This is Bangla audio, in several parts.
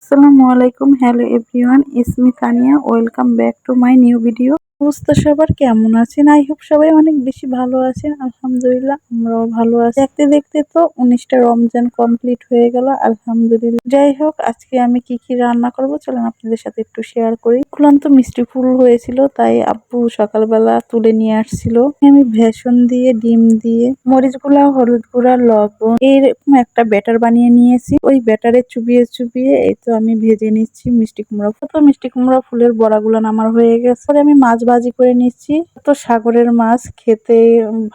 আসসালামু আলাইকুম, hello everyone, it's me Tania. Welcome back to my new video. অবস্থা সবার কেমন আছেন? আই হোপ সবাই অনেক বেশি ভালো আছেন। আলহামদুলিল্লাহ আমরাও ভালো আছি। দেখতে দেখতে তো 19টা রমজান কমপ্লিট হয়ে গেল, আলহামদুলিল্লাহ। যাই হোক, আজকে আমি কি কি রান্না করব চলেন আপনাদের সাথে একটু শেয়ার করি। খুলন্ত মিষ্টি ফুল হয়েছিল, তাই আব্বু সকালবেলা তুলে নিয়ে আসছিল। আমি বেসন দিয়ে, ডিম দিয়ে, মরিচ গুঁড়া, হলুদ গুঁড়া, লবণ এইরকম একটা ব্যাটার বানিয়ে নিয়েছি। ওই ব্যাটারে চুবিয়ে চুবিয়ে এই তো আমি ভেজে নিচ্ছি মিষ্টি কুমড়া। তো মিষ্টি কুমড়া ফুলের বড়াগুলো আমার হয়ে গেছে। পরে আমি মাছ ভাজি করে নিচ্ছি। তো সাগরের মাছ খেতে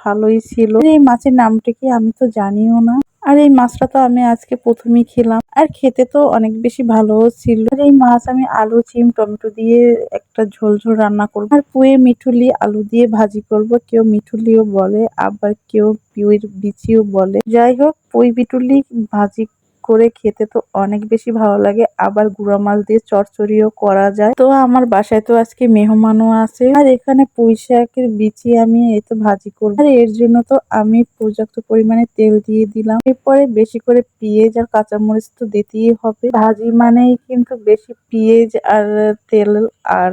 ভালোই ছিল। এই মাছের নামটা কি আমি তো জানিও না। আর এই মাছটা তো আমি আজকে প্রথমেই খেলাম, আর খেতে তো অনেক বেশি ভালোও ছিল। আর এই মাছ আমি আলু, সিম, টমেটো দিয়ে একটা ঝোল ঝোল রান্না করবো। আর পুঁই মিঠুলি আলু দিয়ে ভাজি করব। কেউ মিঠুলিও বলে, আবার কেউ পুঁইর বিচিও বলে। যাই হোক, পুঁই মিঠুলি ভাজি করে খেতে তো অনেক বেশি ভালো লাগে। আবার গুঁড়া মাছ দিয়ে চচ্চড়িও করা যায়। তো আমার বাসায় তো আজকে মেহমানও আছে, আর এখানে পুঁই শাকের বিচি আমি এই তো ভাজি করবো। আর এর জন্য তো আমি পর্যাপ্ত পরিমাণে তেল দিয়ে দিলাম। এরপরে বেশি করে পেঁয়াজ আর কাঁচামরিচ তো দিতেই হবে। ভাজি মানেই কিন্তু বেশি পেঁয়াজ আর তেল আর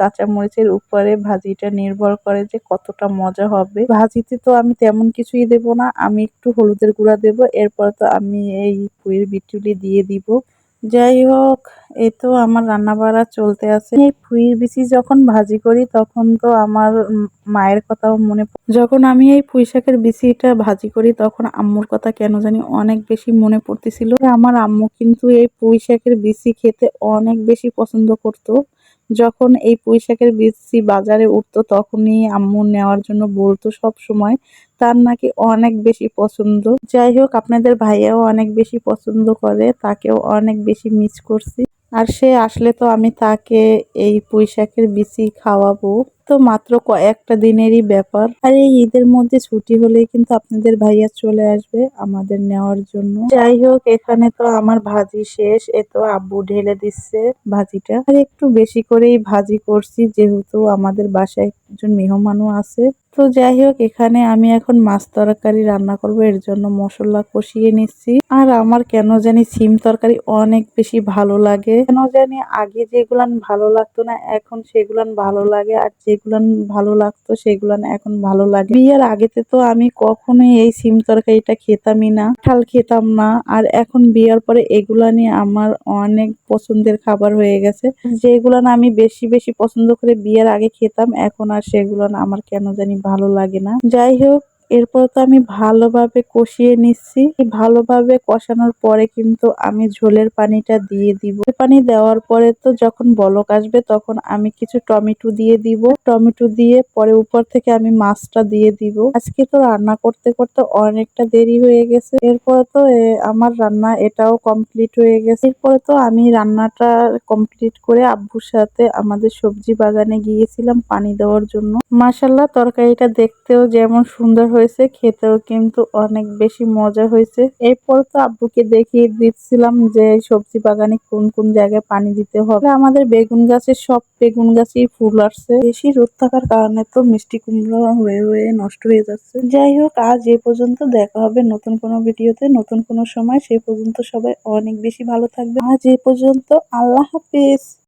কাঁচামরিচের উপরে ভাজিটা নির্ভর করে যে কতটা মজা হবে। ভাজিতে তো আমি তেমন কিছুই দেব না, আমি একটু হলুদের গুঁড়া দেব। এরপর তো আমি এই পুঁইর বিচুলি দিয়ে দিব। যাই হোক, এই তো আমার রান্না বাড়া চলতে আছে। এই পুঁইর বিচি যখন ভাজি করি তখন তো আমার মায়ের কথাও মনে পড়ে। যখন আমি এই পুঁই শাকের বিচিটা ভাজি করি তখন আম্মুর কথা কেন জানি অনেক বেশি মনে পড়তেছিল। আমার আম্মু কিন্তু এই পুঁই শাকের বিচি খেতে অনেক বেশি পছন্দ করতো। যখন এই পুঁই শাকের বিচি বাজারে উঠতো তখনই আম্মু নেওয়ার জন্য বলতো সব সময়। তার নাকি অনেক বেশি পছন্দ। যাই হোক, আপনাদের ভাইয়াও অনেক বেশি পছন্দ করে, তাকেও অনেক বেশি মিস করছি। আর সে আসলে তো আমি তাকে এই পুঁই শাকের বিচি খাওয়াবো। তো মাত্র কয়েকটা দিনেরই ব্যাপার। আর এই ঈদের মধ্যে ছুটি হলেই কিন্তু আপনাদের ভাইয়া চলে আসবে আমাদের নেওয়ার জন্য। যাই হোক, এখানে তো আমার ভাজি শেষ। এ তো আব্বু ঢেলে দিচ্ছে ভাজিটা। আর একটু বেশি করেই ভাজি করছি যেহেতু আমাদের বাসায় একজন মেহমানও আছে। তো যাই হোক, এখানে আমি এখন মাছ তরকারি রান্না করব, এর জন্য মশলা কষিয়ে নিচ্ছি। আর আমার কেন জানি সিম তরকারি অনেক বেশি ভালো লাগে। কেন জানি আগে যেগুলান ভালো লাগতো না এখন সেগুলান ভালো লাগে, আর যেগুলান ভালো লাগতো সেগুলান এখন ভালো লাগে। বিয়ের আগেতে তো আমি কখনোই এই সিম তরকারিটা খেতামই না, ঠাল খেতাম না। আর এখন বিয়ের পরে এগুলা নিয়ে আমার অনেক পছন্দের খাবার হয়ে গেছে। যেগুলান আমি বেশি বেশি পছন্দ করে বিয়ের আগে খেতাম, এখন আর সেগুলান আমার কেন জানি ভালো লাগে না। যাই হোক, এরপর তো আমি ভালোভাবে কষিয়ে নিচ্ছি। ভালোভাবে কষানোর পরে কিন্তু আমি ঝোলের পানিটা দিয়ে দিব। পানি দেওয়ার পরে তো যখন বলক আসবে তখন আমি কিছু টমেটো দিয়ে দিব। টমেটো দিয়ে পরে উপর থেকে আমি মাছটা দিয়ে দিব। আজকে তো রান্না করতে করতে অনেকটা দেরি হয়ে গেছে। এরপরে তো আমার রান্না এটাও কমপ্লিট হয়ে গেছে। এরপরে তো আমি রান্নাটা কমপ্লিট করে আব্বুর সাথে আমাদের সবজি বাগানে গিয়েছিলাম পানি দেওয়ার জন্য। মাশাআল্লাহ, তরকারিটা দেখতেও যেমন সুন্দর হয়েছে, খেতেও কিন্তু অনেক বেশি মজা হয়েছে। এরপর তো আব্বুকে দেখিয়ে দিচ্ছিলাম যে সবজি বাগানে কোন কোন জায়গায় পানি দিতে হবে। আমাদের বেগুন গাছের সব বেগুন গাছেই ফুল আসছে। বেশি রোদ থাকার কারণে তো মিষ্টি কুমড়া হয়ে হয়ে নষ্ট হয়ে যাচ্ছে। যাই হোক, আজ এ পর্যন্ত। দেখা হবে নতুন কোনো ভিডিওতে নতুন কোনো সময়। সে পর্যন্ত সবাই অনেক বেশি ভালো থাকবে। আজ এ পর্যন্ত, আল্লাহ হাফেজ।